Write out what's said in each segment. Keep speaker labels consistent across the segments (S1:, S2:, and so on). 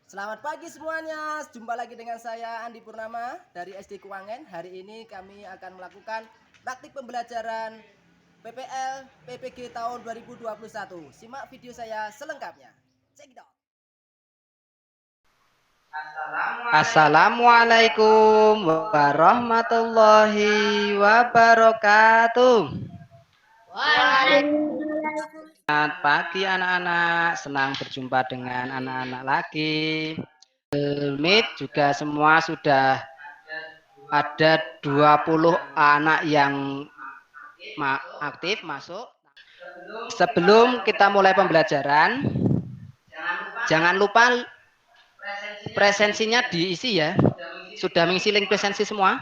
S1: Selamat pagi semuanya, jumpa lagi dengan saya Andi Purnama dari SD Kuangen. Hari ini kami akan melakukan praktik pembelajaran PPL PPG tahun 2021. Simak video saya selengkapnya. Check it out.
S2: Assalamualaikum warahmatullahi wabarakatuh. Selamat pagi anak-anak, senang berjumpa dengan anak-anak lagi. Meet juga semua sudah ada 20 anak yang aktif masuk. Sebelum kita mulai pembelajaran, jangan lupa presensinya diisi ya. Sudah mengisi link presensi semua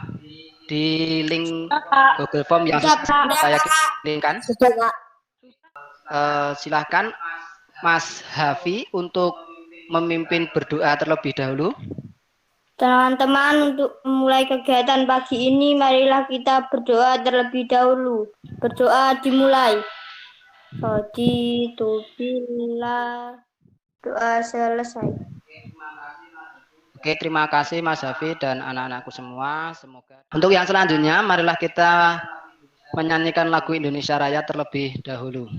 S2: di link Google Form yang saya kirimkan. Silahkan Mas Hafi untuk memimpin berdoa terlebih dahulu.
S3: Teman-teman, untuk memulai kegiatan pagi ini, marilah kita berdoa terlebih dahulu. Berdoa dimulai. Bila doa selesai.
S2: Oke, terima kasih Mas Hafi dan anak-anakku semua. Semoga. Untuk yang selanjutnya, marilah kita menyanyikan lagu Indonesia Raya terlebih dahulu.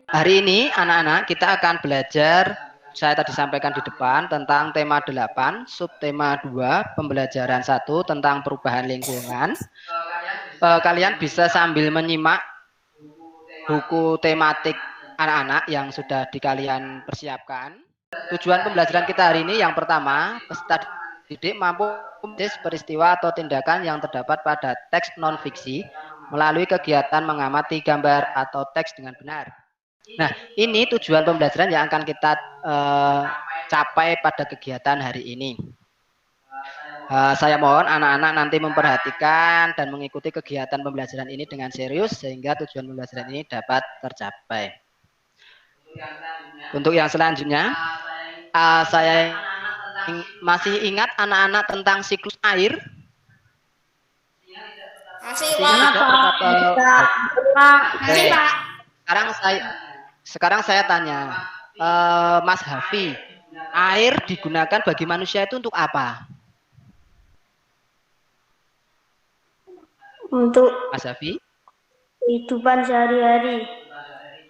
S2: Hari ini anak-anak kita akan belajar, saya tadi sampaikan di depan, tentang tema 8, subtema 2, pembelajaran 1 tentang perubahan lingkungan. Kalian bisa sambil menyimak buku tematik anak-anak yang sudah kalian persiapkan. Tujuan pembelajaran kita hari ini yang pertama, peserta didik mampu menganalisis peristiwa atau tindakan yang terdapat pada teks non-fiksi melalui kegiatan mengamati gambar atau teks dengan benar. Nah, ini tujuan pembelajaran yang akan kita capai pada kegiatan hari ini. Saya mohon anak-anak nanti memperhatikan dan mengikuti kegiatan pembelajaran ini dengan serius sehingga tujuan pembelajaran ini dapat tercapai. Untuk yang selanjutnya, saya masih ingat anak-anak tentang siklus air?
S3: Masih ingat, Pak.
S2: Sekarang saya tanya, Mas Hafi, air digunakan bagi manusia itu untuk apa?
S3: Untuk
S2: Mas Hafi?
S3: kehidupan sehari-hari.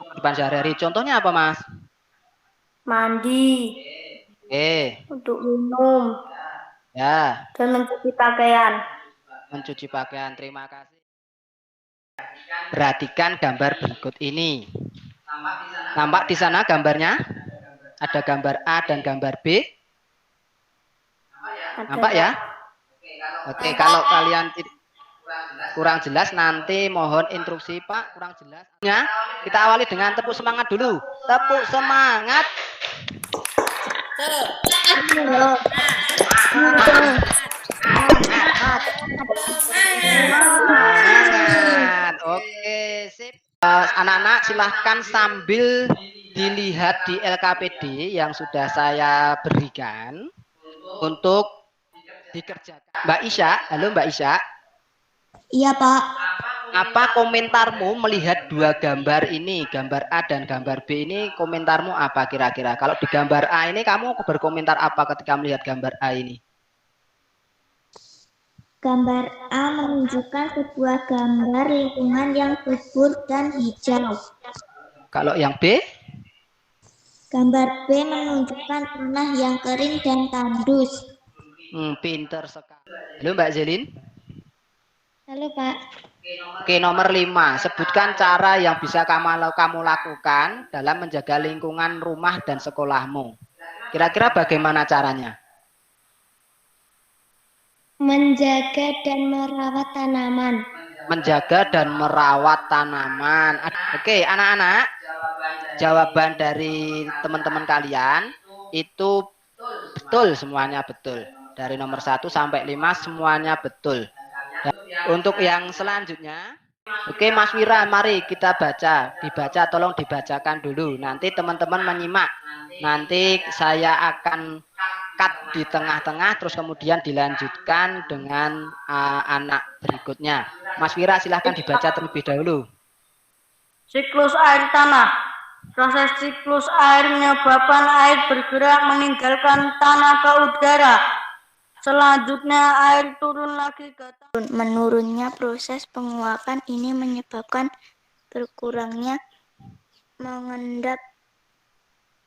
S2: Kehidupan sehari-hari. Contohnya apa, Mas?
S3: Mandi. Untuk minum.
S2: Ya.
S3: Dan mencuci pakaian.
S2: Mencuci pakaian. Terima kasih. Perhatikan gambar berikut ini. Nampak di sana gambarnya? Ada gambar A dan gambar B. Nampak ya? Oke, kalau kalian kurang jelas nanti mohon instruksi Pak, kurang jelas. Ya, kita awali dengan tepuk semangat dulu. Tepuk semangat. Semangat. Oke, sip. Anak-anak silahkan sambil dilihat di LKPD yang sudah saya berikan untuk dikerjakan. Mbak Isya, halo Mbak Isya.
S3: Iya, Pak.
S2: Apa komentarmu melihat dua gambar ini, gambar A dan gambar B ini, komentarmu apa kira-kira? Kalau di gambar A ini kamu berkomentar apa ketika melihat gambar A ini?
S3: Gambar A menunjukkan sebuah gambar lingkungan yang subur dan hijau.
S2: Kalau yang B?
S3: Gambar B menunjukkan tanah yang kering dan tandus.
S2: Pinter sekali. Halo Mbak Zelin.
S3: Halo, Pak.
S2: Oke, nomor 5. Sebutkan cara yang bisa kamu lakukan dalam menjaga lingkungan rumah dan sekolahmu. Kira-kira bagaimana caranya?
S3: Menjaga dan merawat tanaman.
S2: Menjaga dan merawat tanaman. Oke, anak-anak. Jawaban dari teman-teman kalian itu betul, semuanya betul. Dari nomor 1 sampai 5 semuanya betul. Dan untuk yang selanjutnya, oke Mas Wira, mari kita baca. Dibaca, tolong dibacakan dulu. Nanti teman-teman menyimak. Nanti saya akan cut di tengah-tengah, terus kemudian dilanjutkan dengan anak berikutnya. Mas Wira, silahkan dibaca terlebih dahulu.
S4: Siklus air tanah. Proses siklus air menyebabkan air bergerak meninggalkan tanah ke udara. Selanjutnya air turun lagi ke tanah.
S3: Menurunnya proses penguapan ini menyebabkan berkurangnya mengendap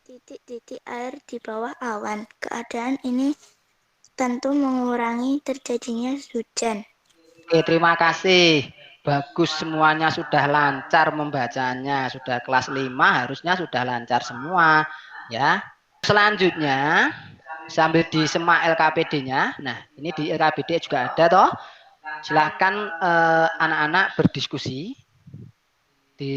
S3: titik-titik air di bawah awan. Keadaan ini tentu mengurangi terjadinya hujan.
S2: Oke, terima kasih. Bagus, semuanya sudah lancar membacanya. Sudah kelas 5, harusnya sudah lancar semua. Ya. Selanjutnya, sambil disemak LKPD-nya. Nah, ini di LKPD juga ada toh. Silahkan anak-anak berdiskusi di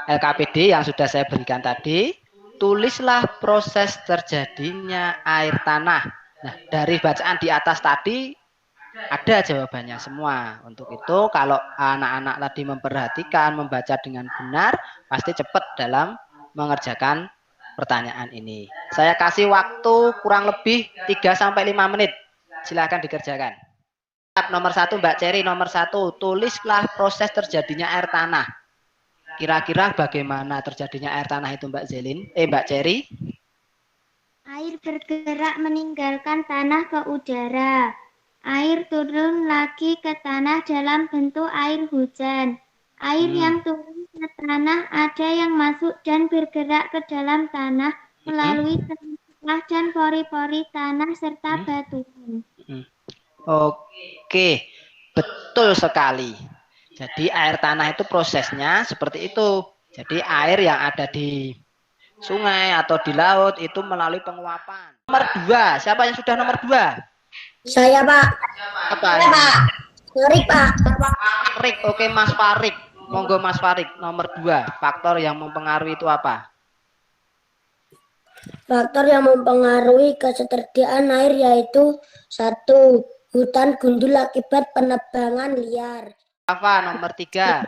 S2: LKPD yang sudah saya berikan tadi. Tulislah proses terjadinya air tanah. Nah, dari bacaan di atas tadi ada jawabannya semua. Untuk itu, kalau anak-anak tadi memperhatikan, membaca dengan benar, pasti cepat dalam mengerjakan pertanyaan ini. Saya kasih waktu kurang lebih 3-5 menit. Silahkan dikerjakan. Nomor 1, Mbak Ceri, nomor 1, tulislah proses terjadinya air tanah. Kira-kira bagaimana terjadinya air tanah itu, Mbak Zelin? Mbak Ceri?
S3: Air bergerak meninggalkan tanah ke udara. Air turun lagi ke tanah dalam bentuk air hujan. Air yang turun ke tanah ada yang masuk dan bergerak ke dalam tanah melalui celah dan pori-pori tanah serta batuan.
S2: Oke, betul sekali. Jadi air tanah itu prosesnya seperti itu. Jadi air yang ada di sungai atau di laut itu melalui penguapan. Nomor 2, siapa yang sudah nomor 2?
S3: Saya, Pak.
S2: Apa?
S3: Saya, Pak. Farik, Pak.
S2: Farik, oke Mas Farik. Monggo Mas Farik, nomor 2. Faktor yang mempengaruhi itu apa?
S5: Faktor yang mempengaruhi ketersediaan air yaitu 1. Hutan gundul akibat penebangan liar.
S2: Apa nomor 3?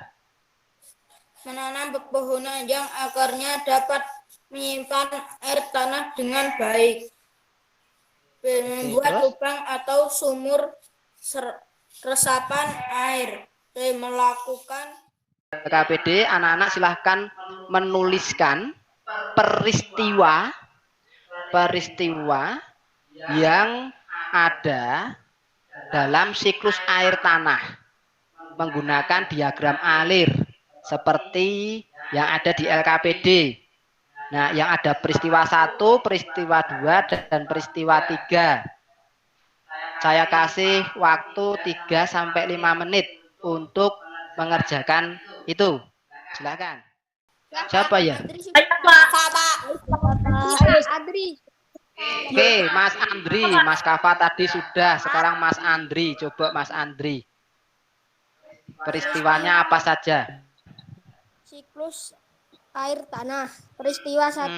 S4: Menanam pepohonan yang akarnya dapat menyimpan air tanah dengan baik. Membuat lubang atau sumur resapan air. Melakukan
S2: KPD, anak-anak silahkan menuliskan peristiwa yang ada dalam siklus air tanah menggunakan diagram alir seperti yang ada di LKPD. Nah, yang ada peristiwa 1, peristiwa 2, dan peristiwa 3. Saya kasih waktu 3-5 menit untuk mengerjakan itu. Silakan. Siapa ya?
S3: Adri.
S2: Oke, Mas Andri. Mas Kafa tadi sudah. Sekarang Mas Andri. Coba Mas Andri. Peristiwanya apa saja?
S6: Siklus air tanah. Peristiwa 1.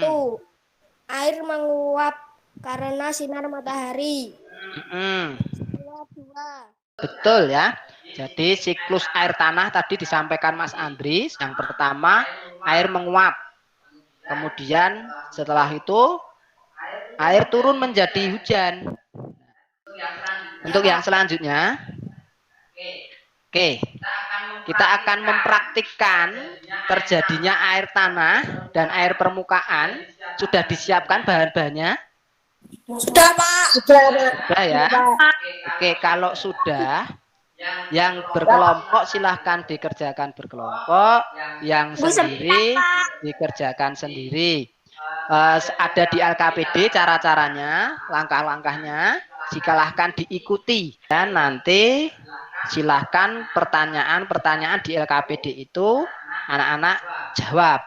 S6: Air menguap karena sinar matahari. Peristiwa 2.
S2: Betul ya. Jadi siklus air tanah tadi disampaikan Mas Andri. Yang pertama, air menguap. Kemudian setelah itu air turun menjadi hujan. Untuk yang selanjutnya, oke, kita akan mempraktikkan terjadinya air tanah dan air permukaan. Sudah disiapkan bahan-bahannya?
S4: Sudah, Pak.
S2: Sudah ya. Oke, kalau sudah, yang berkelompok silahkan dikerjakan berkelompok, yang sendiri dikerjakan sendiri. Ada di LKPD cara-caranya, langkah-langkahnya, silahkan diikuti. Dan nanti silahkan pertanyaan-pertanyaan di LKPD itu anak-anak jawab.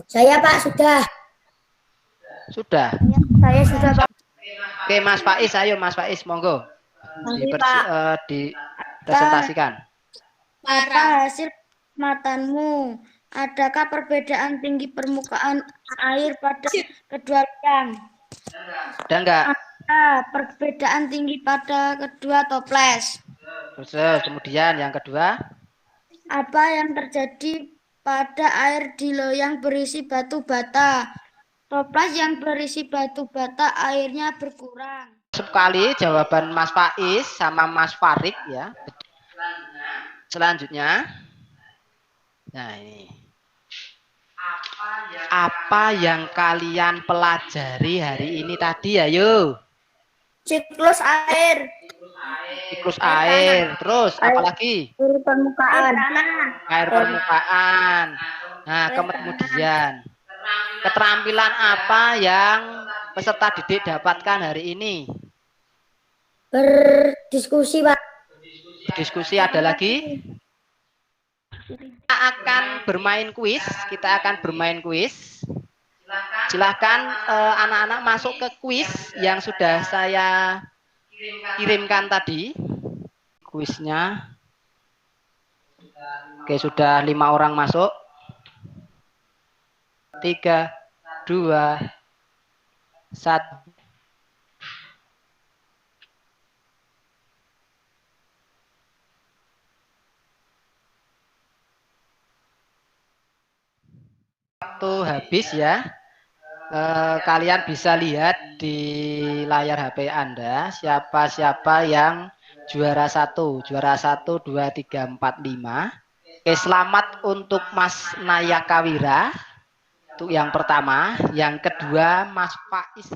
S5: Saya, Pak, sudah.
S2: Sudah.
S3: Saya sudah, Pak.
S2: Oke, Mas Faiz, ayo Mas Faiz, monggo. Dipresentasikan.
S3: Apa hasil matanmu? Adakah perbedaan tinggi permukaan air pada kedua liang?
S2: Ada enggak?
S3: Ada perbedaan tinggi pada kedua toples.
S2: Terus kemudian yang kedua,
S3: Apa yang terjadi pada air di loyang berisi batu bata? Toples yang berisi batu bata airnya berkurang.
S2: Sekali jawaban Mas Faiz sama Mas Farid ya. Selanjutnya, nah ini. Apa yang kalian pelajari hari ini tadi? Ayo.
S6: Siklus air.
S2: Siklus air. Terus apa lagi?
S6: Air permukaan.
S2: Air permukaan. Nah, kemudian keterampilan apa yang peserta didik dapatkan hari ini?
S5: Berdiskusi, Pak.
S2: Diskusi ada lagi? Kita akan bermain kuis. Silahkan anak-anak masuk ke kuis yang sudah saya kirimkan tadi. Kuisnya. Oke, sudah 5 orang masuk. 3, 2, 1. Waktu habis ya. Kalian bisa lihat di layar HP Anda siapa-siapa yang juara 1, 2, 3, 4, 5. Oke, selamat untuk Mas Nayakawira. Itu yang pertama. Yang kedua Mas Faiz.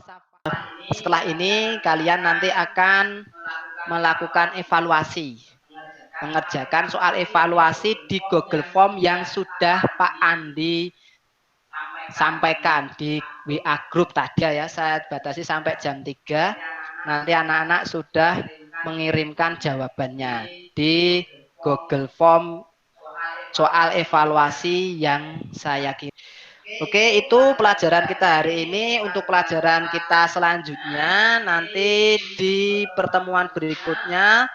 S2: Setelah ini kalian nanti akan melakukan evaluasi. Mengerjakan soal evaluasi di Google Form yang sudah Pak Andi sampaikan di WA Group tadi ya. Saya batasi sampai jam 3. Nanti anak-anak sudah mengirimkan jawabannya di Google Form soal evaluasi yang saya kirim. Oke, itu pelajaran kita hari ini. Untuk pelajaran kita selanjutnya nanti di pertemuan berikutnya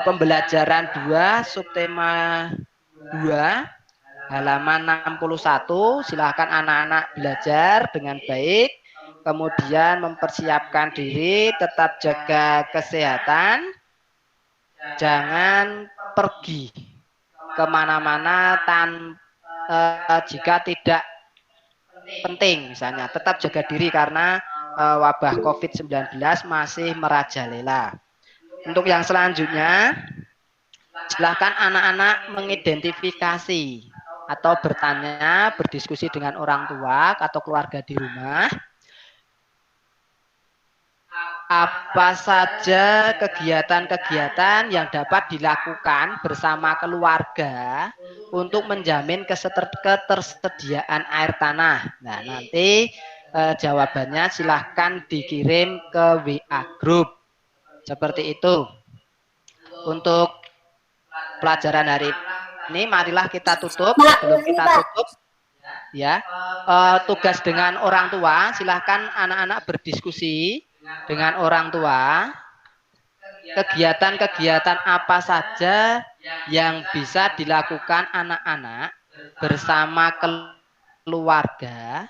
S2: pembelajaran 2 subtema 2 halaman 61. Silahkan anak-anak belajar dengan baik, kemudian mempersiapkan diri, tetap jaga kesehatan, jangan pergi kemana-mana jika tidak penting. Misalnya tetap jaga diri karena wabah COVID-19 masih merajalela. Untuk yang selanjutnya, silahkan anak-anak mengidentifikasi atau bertanya, berdiskusi dengan orang tua atau keluarga di rumah. Apa saja kegiatan-kegiatan yang dapat dilakukan bersama keluarga untuk menjamin ketersediaan air tanah. Nah, nanti jawabannya silahkan dikirim ke WA Group. Seperti itu. Untuk pelajaran hari ini marilah kita tutup. Sebelum kita tutup ya, tugas dengan orang tua, silahkan anak-anak berdiskusi dengan orang tua. Kegiatan-kegiatan apa saja yang bisa dilakukan anak-anak bersama keluarga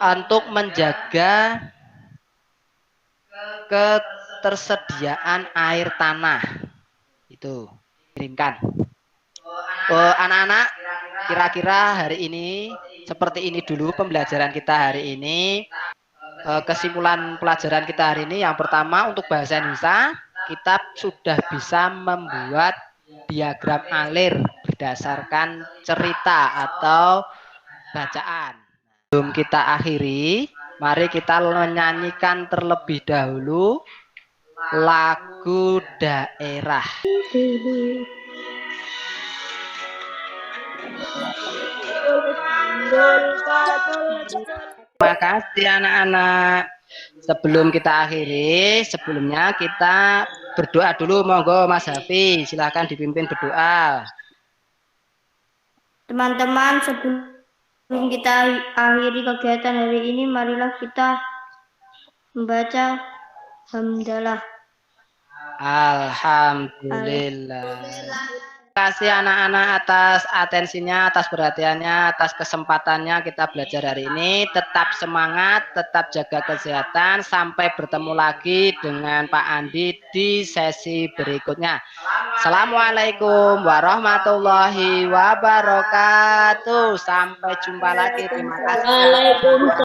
S2: untuk menjaga ketersediaan air tanah. Itu kirimkan. Anak-anak, kira-kira hari ini seperti ini dulu pembelajaran kita hari ini. Kesimpulan pelajaran kita hari ini, yang pertama untuk bahasa Indonesia kita sudah bisa membuat diagram alir berdasarkan cerita atau bacaan. Sebelum kita akhiri, mari kita menyanyikan terlebih dahulu lagu daerah. Terima kasih anak-anak. Sebelum kita akhiri, sebelumnya kita berdoa dulu. Monggo Mas Hafi, silakan dipimpin berdoa.
S4: Teman-teman, sebelum kita akhiri kegiatan hari ini, marilah kita membaca hamdalah.
S2: Alhamdulillah. kasih anak-anak atas atensinya, atas perhatiannya, atas kesempatannya kita belajar hari ini. Tetap semangat, tetap jaga kesehatan. Sampai bertemu lagi dengan Pak Andi di sesi berikutnya. Assalamualaikum warahmatullahi wabarakatuh. Sampai jumpa lagi. Terima kasih.